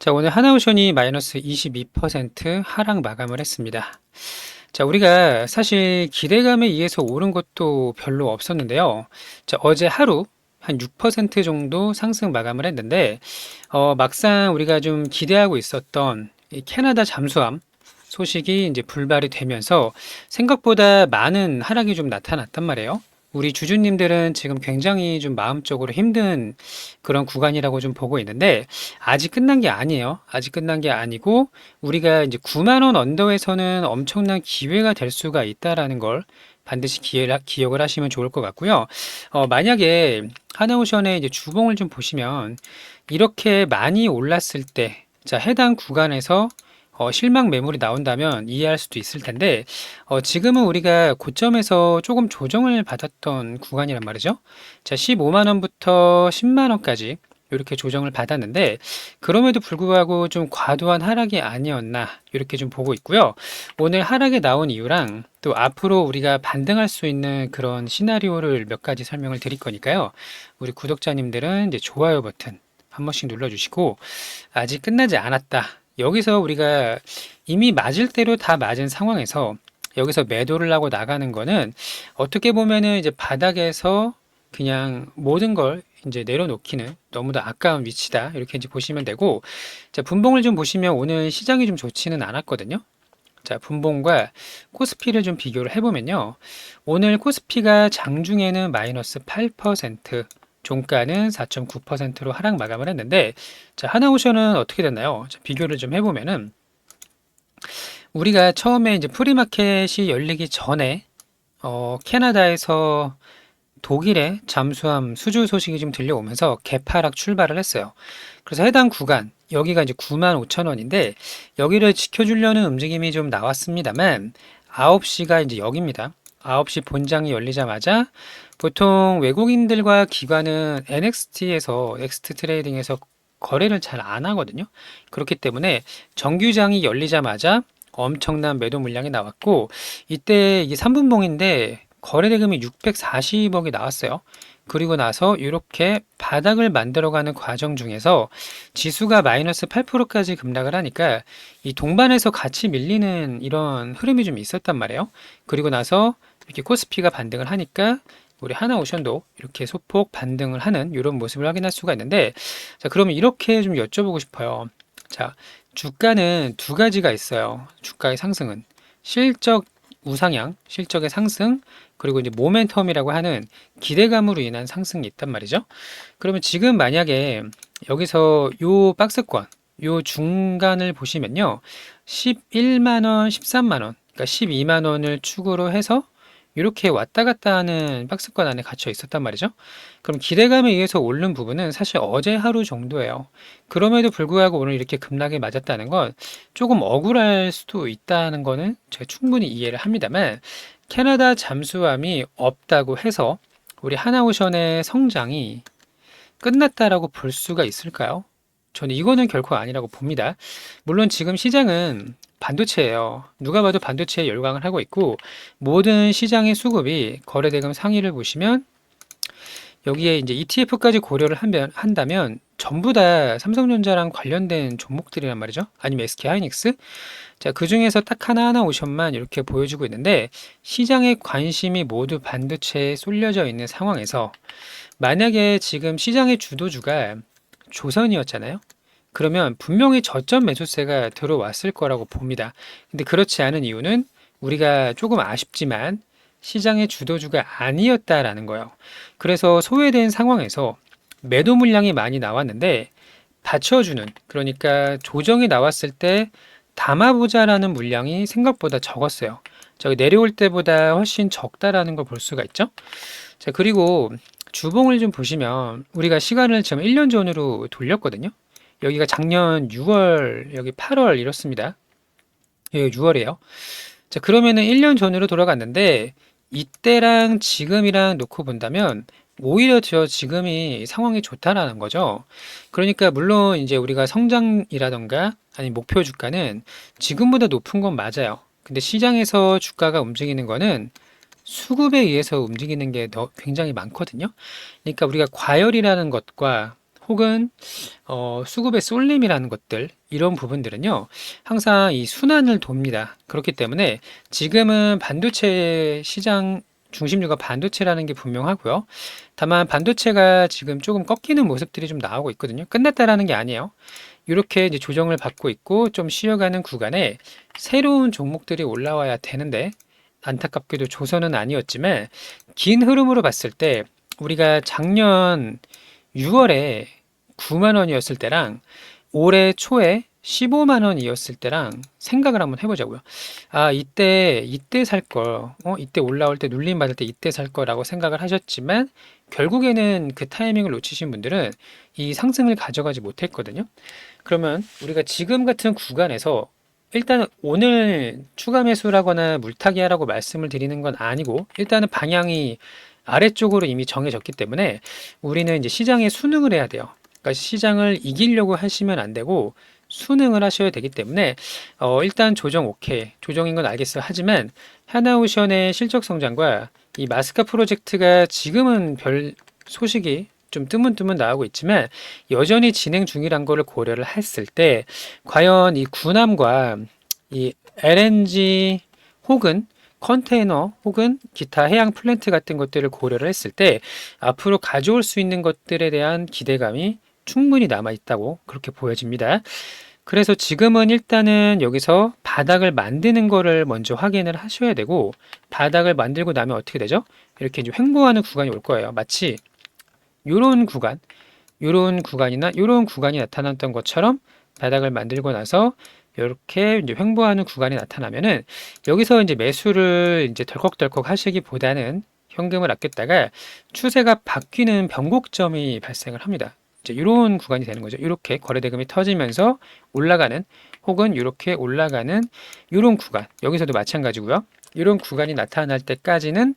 자, 오늘 하나오션이 마이너스 22% 하락 마감을 했습니다. 자, 우리가 사실 기대감에 의해서 오른 것도 별로 없었는데요. 자, 어제 하루 한 6% 정도 상승 마감을 했는데, 막상 우리가 좀 기대하고 있었던 이 캐나다 잠수함 소식이 이제 불발이 되면서 생각보다 많은 하락이 좀 나타났단 말이에요. 우리 주주님들은 지금 굉장히 좀 마음적으로 힘든 그런 구간이라고 좀 보고 있는데, 아직 끝난 게 아니에요. 아직 끝난 게 아니고, 우리가 이제 9만 원 언더에서는 엄청난 기회가 될 수가 있다라는 걸 반드시 기억을 하시면 좋을 것 같고요. 만약에 하나오션의 이제 주봉을 좀 보시면, 이렇게 많이 올랐을 때, 자, 해당 구간에서 실망 매물이 나온다면 이해할 수도 있을 텐데, 지금은 우리가 고점에서 조금 조정을 받았던 구간이란 말이죠. 자, 15만 원부터 10만 원까지 이렇게 조정을 받았는데, 그럼에도 불구하고 좀 과도한 하락이 아니었나 이렇게 좀 보고 있고요. 오늘 하락에 나온 이유랑 또 앞으로 우리가 반등할 수 있는 그런 시나리오를 몇 가지 설명을 드릴 거니까요. 우리 구독자님들은 이제 좋아요 버튼 한 번씩 눌러주시고, 아직 끝나지 않았다. 여기서 우리가 이미 맞을 대로 다 맞은 상황에서 여기서 매도를 하고 나가는 거는 어떻게 보면은 이제 바닥에서 그냥 모든 걸 이제 내려놓기는 너무도 아까운 위치다. 이렇게 이제 보시면 되고, 자, 분봉을 좀 보시면 오늘 시장이 좀 좋지는 않았거든요. 자, 분봉과 코스피를 좀 비교를 해보면요. 오늘 코스피가 장중에는 마이너스 8%, 종가는 4.9%로 하락 마감을 했는데, 자, 하나오션은 어떻게 됐나요? 자, 비교를 좀 해보면은, 우리가 처음에 이제 프리마켓이 열리기 전에, 캐나다에서 독일의 잠수함 수주 소식이 좀 들려오면서 개파락 출발을 했어요. 그래서 해당 구간, 여기가 이제 9만 5천 원인데, 여기를 지켜주려는 움직임이 좀 나왔습니다만, 9시가 이제 여기입니다. 9시 본장이 열리자마자 보통 외국인들과 기관은 NXT에서, 넥스트 트레이딩에서 거래를 잘 안 하거든요. 그렇기 때문에 정규장이 열리자마자 엄청난 매도 물량이 나왔고, 이때 이게 3분봉인데 거래 대금이 640억이 나왔어요. 그리고 나서 이렇게 바닥을 만들어가는 과정 중에서 지수가 마이너스 8%까지 급락을 하니까 이 동반해서 같이 밀리는 이런 흐름이 좀 있었단 말이에요. 그리고 나서 이렇게 코스피가 반등을 하니까 우리 하나오션도 이렇게 소폭 반등을 하는 이런 모습을 확인할 수가 있는데, 자, 그러면 이렇게 좀 여쭤보고 싶어요. 자, 주가는 두 가지가 있어요. 주가의 상승은 실적 우상향, 실적의 상승, 그리고 이제 모멘텀이라고 하는 기대감으로 인한 상승이 있단 말이죠. 그러면 지금 만약에 여기서 요 박스권, 요 중간을 보시면요. 11만 원, 13만 원, 그러니까 12만 원을 축으로 해서 이렇게 왔다 갔다 하는 박스권 안에 갇혀 있었단 말이죠. 그럼 기대감에 의해서 오른 부분은 사실 어제 하루 정도예요. 그럼에도 불구하고 오늘 이렇게 급락에 맞았다는 건 조금 억울할 수도 있다는 거는 제가 충분히 이해를 합니다만, 캐나다 잠수함이 없다고 해서 우리 하나오션의 성장이 끝났다라고 볼 수가 있을까요? 저는 이거는 결코 아니라고 봅니다. 물론 지금 시장은 반도체예요. 누가 봐도 반도체에 열광을 하고 있고, 모든 시장의 수급이 거래대금 상위를 보시면 여기에 이제 ETF까지 고려를 한다면 전부 다 삼성전자랑 관련된 종목들이란 말이죠. 아니면 SK 하이닉스. 자, 그 중에서 딱 하나하나 오션만 이렇게 보여주고 있는데, 시장의 관심이 모두 반도체에 쏠려져 있는 상황에서 만약에 지금 시장의 주도주가 조선이었잖아요. 그러면 분명히 저점 매수세가 들어왔을 거라고 봅니다. 근데 그렇지 않은 이유는 우리가 조금 아쉽지만 시장의 주도주가 아니었다라는 거예요. 그래서 소외된 상황에서 매도 물량이 많이 나왔는데 받쳐주는, 그러니까 조정이 나왔을 때 담아보자라는 물량이 생각보다 적었어요. 저기 내려올 때보다 훨씬 적다라는 걸 볼 수가 있죠. 자, 그리고 주봉을 좀 보시면 우리가 시간을 지금 1년 전으로 돌렸거든요. 여기가 작년 6월, 여기 8월 이렇습니다. 여기 6월이에요. 자, 그러면은 1년 전으로 돌아갔는데 이때랑 지금이랑 놓고 본다면 오히려 저 지금이 상황이 좋다라는 거죠. 그러니까 물론 이제 우리가 성장이라던가 아니 목표 주가는 지금보다 높은 건 맞아요. 근데 시장에서 주가가 움직이는 거는 수급에 의해서 움직이는 게 더 굉장히 많거든요. 그러니까 우리가 과열이라는 것과 혹은 수급의 쏠림이라는 것들, 이런 부분들은요, 항상 이 순환을 돕니다. 그렇기 때문에 지금은 반도체 시장 중심주가 반도체라는 게 분명하고요. 다만 반도체가 지금 조금 꺾이는 모습들이 좀 나오고 있거든요. 끝났다라는 게 아니에요. 이렇게 이제 조정을 받고 있고 좀 쉬어가는 구간에 새로운 종목들이 올라와야 되는데, 안타깝게도 조선은 아니었지만 긴 흐름으로 봤을 때 우리가 작년 6월에 9만 원이었을 때랑 올해 초에 15만 원이었을 때랑 생각을 한번 해보자고요. 아, 이때 살 걸, 이때 올라올 때 눌림 받을 때 이때 살 거라고 생각을 하셨지만 결국에는 그 타이밍을 놓치신 분들은 이 상승을 가져가지 못했거든요. 그러면 우리가 지금 같은 구간에서 일단 오늘 추가 매수라거나 물타기 하라고 말씀을 드리는 건 아니고, 일단은 방향이 아래쪽으로 이미 정해졌기 때문에 우리는 이제 시장에 순응을 해야 돼요. 그러니까 시장을 이기려고 하시면 안 되고 순응을 하셔야 되기 때문에 일단 조정 오케이, 조정인 건 알겠어요. 하지만 하나오션의 실적 성장과 이 마스카 프로젝트가 지금은 별 소식이 좀 뜨문뜨문 나오고 있지만 여전히 진행 중이란 거를 고려를 했을 때 과연 이 군함과 이 LNG 혹은 컨테이너 혹은 기타 해양 플랜트 같은 것들을 고려를 했을 때 앞으로 가져올 수 있는 것들에 대한 기대감이 충분히 남아 있다고 그렇게 보여집니다. 그래서 지금은 일단은 여기서 바닥을 만드는 거를 먼저 확인을 하셔야 되고, 바닥을 만들고 나면 어떻게 되죠? 이렇게 이제 횡보하는 구간이 올 거예요. 마치 요런 구간, 요런 구간이나 요런 구간이 나타났던 것처럼 바닥을 만들고 나서 이렇게 이제 횡보하는 구간이 나타나면은 여기서 이제 매수를 이제 덜컥덜컥 하시기보다는 현금을 아꼈다가 추세가 바뀌는 변곡점이 발생을 합니다. 이제 이런 구간이 되는 거죠. 이렇게 거래대금이 터지면서 올라가는 혹은 이렇게 올라가는 이런 구간, 여기서도 마찬가지고요. 이런 구간이 나타날 때까지는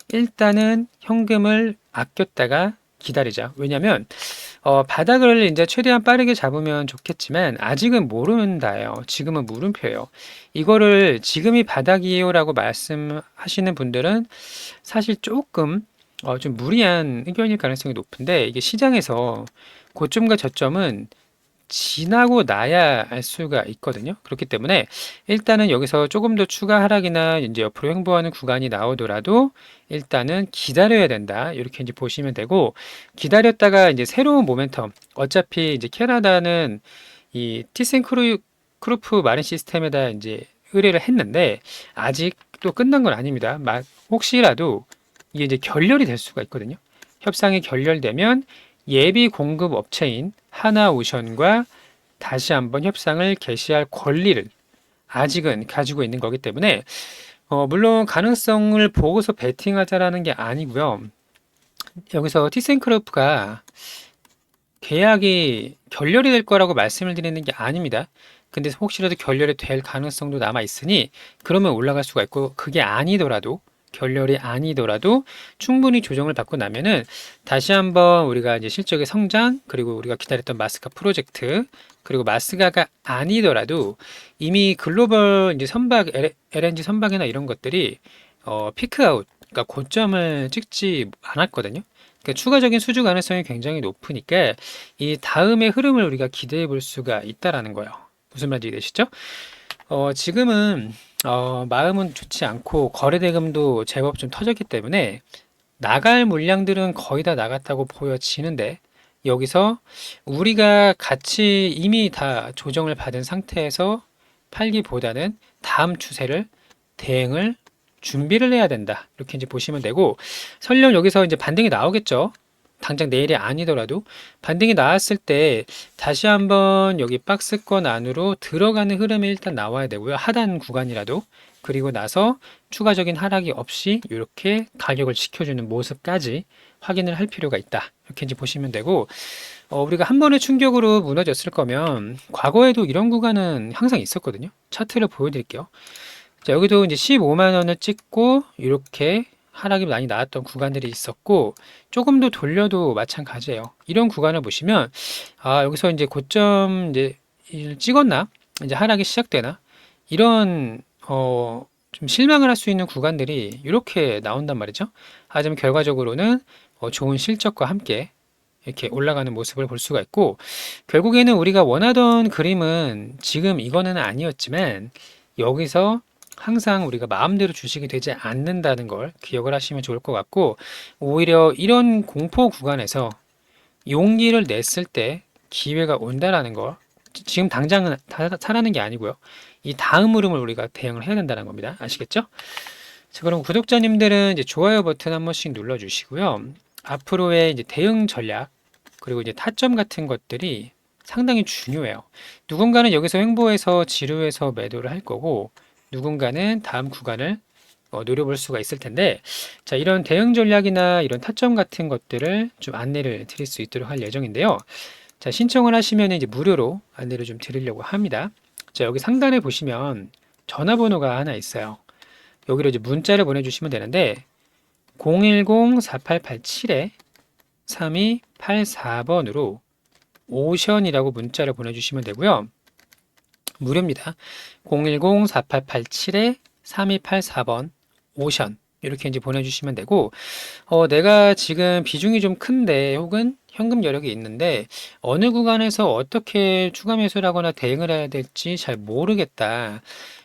일단은 현금을 아꼈다가 기다리자. 왜냐면 바닥을 이제 최대한 빠르게 잡으면 좋겠지만 아직은 모른다예요. 지금은 물음표예요. 이거를 지금이 바닥이에요라고 말씀하시는 분들은 사실 조금 좀 무리한 의견일 가능성이 높은데, 이게 시장에서 고점과 저점은 지나고 나야 알 수가 있거든요. 그렇기 때문에 일단은 여기서 조금 더 추가 하락이나 이제 옆으로 횡보하는 구간이 나오더라도 일단은 기다려야 된다. 이렇게 이제 보시면 되고, 기다렸다가 이제 새로운 모멘텀. 어차피 이제 캐나다는 이 티센크루프 마린 시스템에다 이제 의뢰를 했는데 아직 또 끝난 건 아닙니다. 혹시라도 이게 이제 결렬이 될 수가 있거든요. 협상이 결렬되면 예비 공급 업체인 하나오션과 다시 한번 협상을 개시할 권리를 아직은 가지고 있는 거기 때문에 물론 가능성을 보고서 베팅하자라는 게 아니고요. 여기서 티센크루프가 계약이 결렬이 될 거라고 말씀을 드리는 게 아닙니다. 근데 혹시라도 결렬이 될 가능성도 남아 있으니 그러면 올라갈 수가 있고, 그게 아니더라도 결렬이 아니더라도 충분히 조정을 받고 나면은 다시 한번 우리가 이제 실적의 성장, 그리고 우리가 기다렸던 마스카 프로젝트, 그리고 마스카가 아니더라도 이미 글로벌 이제 선박 LNG 선박이나 이런 것들이 피크아웃, 그러니까 고점을 찍지 않았거든요. 그러니까 추가적인 수주 가능성이 굉장히 높으니까 이 다음의 흐름을 우리가 기대해 볼 수가 있다라는 거예요. 무슨 말인지 이해되시죠? 지금은 마음은 좋지 않고 거래대금도 제법 좀 터졌기 때문에 나갈 물량들은 거의 다 나갔다고 보여지는데, 여기서 우리가 같이 이미 다 조정을 받은 상태에서 팔기보다는 다음 추세를 대응을 준비를 해야 된다. 이렇게 이제 보시면 되고, 설령 여기서 이제 반등이 나오겠죠. 당장 내일이 아니더라도 반등이 나왔을 때 다시 한번 여기 박스권 안으로 들어가는 흐름이 일단 나와야 되고요. 하단 구간이라도. 그리고 나서 추가적인 하락이 없이 이렇게 가격을 지켜주는 모습까지 확인을 할 필요가 있다. 이렇게 이제 보시면 되고, 우리가 한 번의 충격으로 무너졌을 거면 과거에도 이런 구간은 항상 있었거든요. 차트를 보여드릴게요. 자, 여기도 이제 15만 원을 찍고 이렇게 하락이 많이 나왔던 구간들이 있었고, 조금 더 돌려도 마찬가지예요. 이런 구간을 보시면 여기서 이제 고점 이제 찍었나, 이제 하락이 시작되나, 이런 좀 실망을 할 수 있는 구간들이 이렇게 나온단 말이죠. 하지만 결과적으로는 좋은 실적과 함께 이렇게 올라가는 모습을 볼 수가 있고, 결국에는 우리가 원하던 그림은 지금 이거는 아니었지만 여기서 항상 우리가 마음대로 주식이 되지 않는다는 걸 기억을 하시면 좋을 것 같고, 오히려 이런 공포 구간에서 용기를 냈을 때 기회가 온다라는 걸, 지금 당장은 사라는 게 아니고요. 이 다음 흐름을 우리가 대응을 해야 된다는 겁니다. 아시겠죠? 자, 그럼 구독자님들은 이제 좋아요 버튼 한 번씩 눌러주시고요. 앞으로의 이제 대응 전략, 그리고 이제 타점 같은 것들이 상당히 중요해요. 누군가는 여기서 횡보해서 지루해서 매도를 할 거고, 누군가는 다음 구간을 노려볼 수가 있을 텐데, 자, 이런 대응 전략이나 이런 타점 같은 것들을 좀 안내를 드릴 수 있도록 할 예정인데요. 자, 신청을 하시면 이제 무료로 안내를 좀 드리려고 합니다. 자, 여기 상단에 보시면 전화번호가 하나 있어요. 여기로 이제 문자를 보내주시면 되는데, 010-4887-3284번으로 오션이라고 문자를 보내주시면 되고요. 무료입니다. 010-4887-3284번 오션 이렇게 이제 보내주시면 되고, 내가 지금 비중이 좀 큰데 혹은 현금 여력이 있는데 어느 구간에서 어떻게 추가 매수를 하거나 대응을 해야 될지 잘 모르겠다.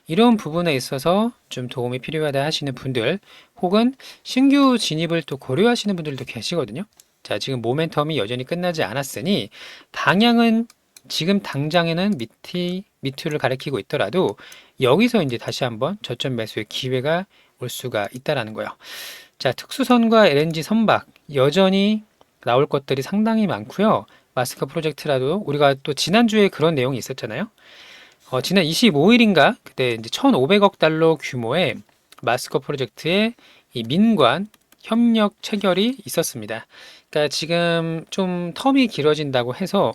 이런 부분에 있어서 좀 도움이 필요하다 하시는 분들, 혹은 신규 진입을 또 고려하시는 분들도 계시거든요. 자, 지금 모멘텀이 여전히 끝나지 않았으니 방향은 지금 당장에는 미투를 가리키고 있더라도 여기서 이제 다시 한번 저점 매수의 기회가 올 수가 있다라는 거예요. 자, 특수선과 LNG 선박 여전히 나올 것들이 상당히 많고요. 마스크 프로젝트라도 우리가 또 지난주에 그런 내용이 있었잖아요. 지난 25일인가 그때 이제 1,500억 달러 규모의 마스크 프로젝트의 이 민관 협력 체결이 있었습니다. 그러니까 지금 좀 텀이 길어진다고 해서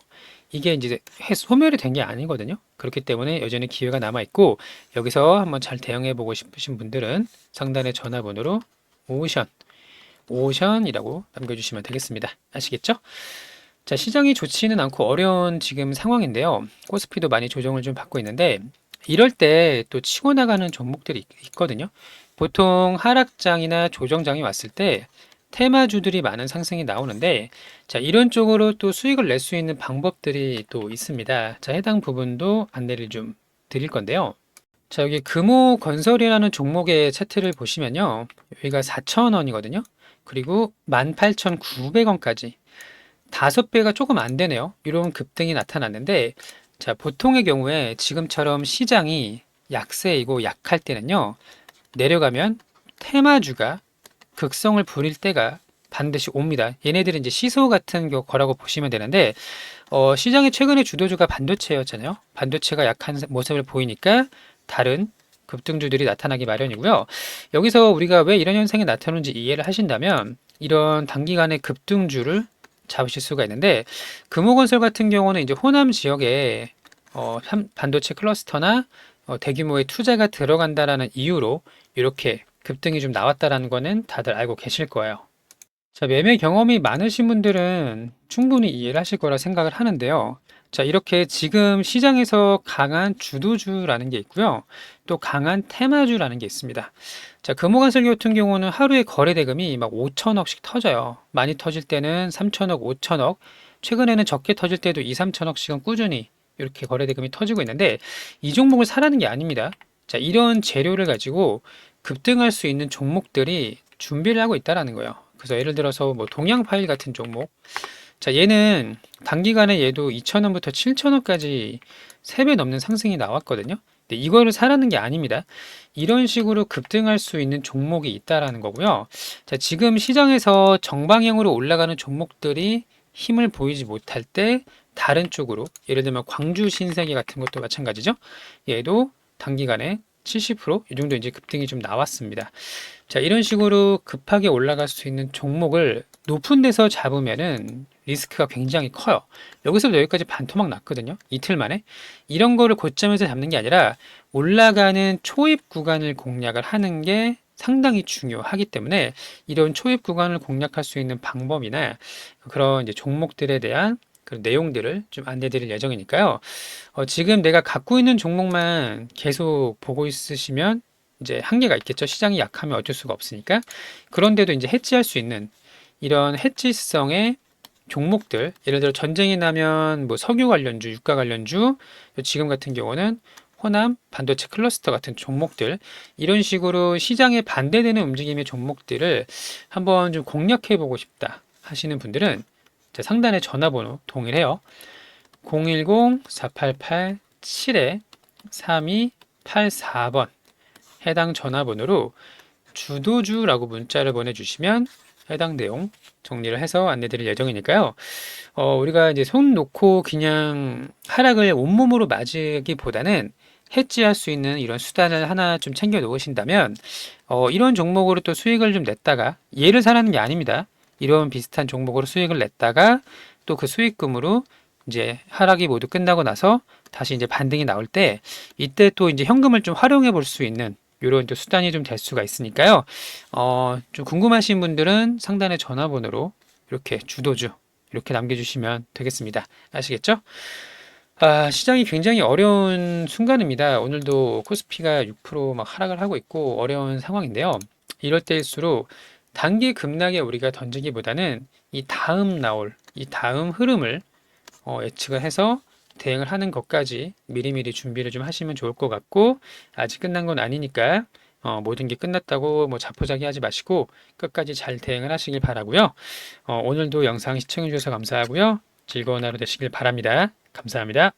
이게 이제 소멸이 된 게 아니거든요. 그렇기 때문에 여전히 기회가 남아 있고, 여기서 한번 잘 대응해 보고 싶으신 분들은 상단의 전화번호로 오션이라고 남겨주시면 되겠습니다. 아시겠죠? 자, 시장이 좋지는 않고 어려운 지금 상황인데요. 코스피도 많이 조정을 좀 받고 있는데, 이럴 때 또 치고 나가는 종목들이 있거든요. 보통 하락장이나 조정장이 왔을 때 테마주들이 많은 상승이 나오는데, 자, 이런 쪽으로 또 수익을 낼 수 있는 방법들이 또 있습니다. 자, 해당 부분도 안내를 좀 드릴 건데요. 자, 여기 금호건설이라는 종목의 차트를 보시면요. 여기가 4,000원이거든요. 그리고 18,900원까지 5배가 조금 안 되네요. 이런 급등이 나타났는데, 자, 보통의 경우에 지금처럼 시장이 약세이고 약할 때는요, 내려가면 테마주가 극성을 부릴 때가 반드시 옵니다. 얘네들은 이제 시소 같은 거라고 보시면 되는데, 시장의 최근의 주도주가 반도체였잖아요. 반도체가 약한 모습을 보이니까 다른 급등주들이 나타나기 마련이고요. 여기서 우리가 왜 이런 현상이 나타나는지 이해를 하신다면 이런 단기간의 급등주를 잡으실 수가 있는데, 금호건설 같은 경우는 이제 호남 지역에 반도체 클러스터나 대규모의 투자가 들어간다라는 이유로 이렇게 급등이 좀 나왔다라는 거는 다들 알고 계실 거예요. 자, 매매 경험이 많으신 분들은 충분히 이해를 하실 거라 생각을 하는데요. 자, 이렇게 지금 시장에서 강한 주도주라는 게 있고요. 또 강한 테마주라는 게 있습니다. 자, 금호건설 같은 경우는 하루에 거래 대금이 막 5천억씩 터져요. 많이 터질 때는 3천억, 5천억, 최근에는 적게 터질 때도 2, 3천억씩은 꾸준히 이렇게 거래 대금이 터지고 있는데, 이 종목을 사라는 게 아닙니다. 자, 이런 재료를 가지고 급등할 수 있는 종목들이 준비를 하고 있다라는 거예요. 그래서 예를 들어서 뭐 동양 파일 같은 종목, 자, 얘는 단기간에 얘도 2,000원부터 7,000원까지 3배 넘는 상승이 나왔거든요. 근데 이거를 사라는 게 아닙니다. 이런 식으로 급등할 수 있는 종목이 있다라는 거고요. 자, 지금 시장에서 정방향으로 올라가는 종목들이 힘을 보이지 못할 때 다른 쪽으로, 예를 들면 광주 신세계 같은 것도 마찬가지죠. 얘도 단기간에 70%이 정도 이제 급등이 좀 나왔습니다. 자, 이런 식으로 급하게 올라갈 수 있는 종목을 높은 데서 잡으면은 리스크가 굉장히 커요. 여기서부터 여기까지 반토막 났거든요. 이틀 만에. 이런 거를 고점에서 잡는 게 아니라 올라가는 초입 구간을 공략을 하는 게 상당히 중요하기 때문에, 이런 초입 구간을 공략할 수 있는 방법이나 그런 이제 종목들에 대한 그 내용들을 좀 안내 드릴 예정이니까요. 지금 내가 갖고 있는 종목만 계속 보고 있으시면 이제 한계가 있겠죠. 시장이 약하면 어쩔 수가 없으니까. 그런데도 이제 해지할 수 있는 이런 해지성의 종목들, 예를 들어 전쟁이 나면 뭐 석유 관련주, 유가 관련주, 지금 같은 경우는 호남, 반도체 클러스터 같은 종목들, 이런 식으로 시장에 반대되는 움직임의 종목들을 한번 좀 공략해 보고 싶다 하시는 분들은 상단에 전화번호 동일해요. 010-4887-3284번 해당 전화번호로 주도주라고 문자를 보내주시면 해당 내용 정리를 해서 안내드릴 예정이니까요. 우리가 이제 손 놓고 그냥 하락을 온몸으로 맞으기보다는 해지할 수 있는 이런 수단을 하나 좀 챙겨 놓으신다면, 이런 종목으로 또 수익을 좀 냈다가, 얘를 사라는 게 아닙니다. 이런 비슷한 종목으로 수익을 냈다가 또 그 수익금으로 이제 하락이 모두 끝나고 나서 다시 이제 반등이 나올 때, 이때 또 이제 현금을 좀 활용해 볼 수 있는 이런 또 수단이 좀 될 수가 있으니까요. 좀 궁금하신 분들은 상단의 전화번호로 이렇게 주도주 이렇게 남겨주시면 되겠습니다. 아시겠죠? 시장이 굉장히 어려운 순간입니다. 오늘도 코스피가 6%막 하락을 하고 있고 어려운 상황인데요. 이럴 때일수록 단기 급락에 우리가 던지기보다는 이 다음 흐름을 예측을 해서 대응을 하는 것까지 미리미리 준비를 좀 하시면 좋을 것 같고, 아직 끝난 건 아니니까 모든 게 끝났다고 뭐 자포자기하지 마시고 끝까지 잘 대응을 하시길 바라고요. 오늘도 영상 시청해 주셔서 감사하고요. 즐거운 하루 되시길 바랍니다. 감사합니다.